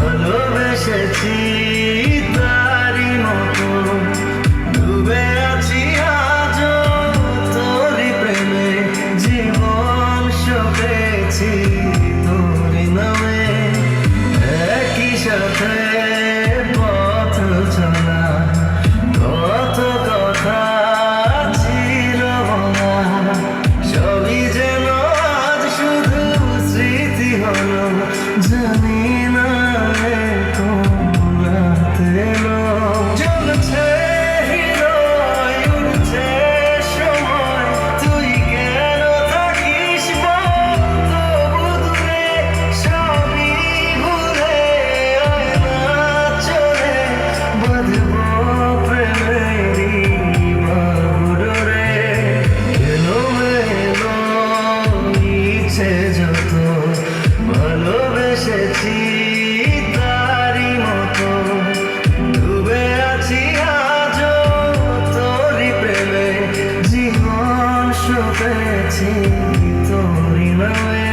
ভালোবেসেছি তারি মতো ডুবে আছি আজও তোরি প্রেমে জীবন সপেছি তোরি নামে একই সাথে পথ চলা কত কথা ছিল বলা সবই যেন আজ শুধু স্মৃতি হলো জানি না চলছে হৃদয় উঠছে সময় তুই কেন থাকিস তবু দূরে সবই ভুলে আয়না চলে বাঁধব প্রেমেরই বাহুডোরে এলোমেলো ইচ্ছে যত ভালোবেসেছি তারি মতো ডুবে আছি আজও তোরি প্রেমে জীবন সপেছি তোরি নামে।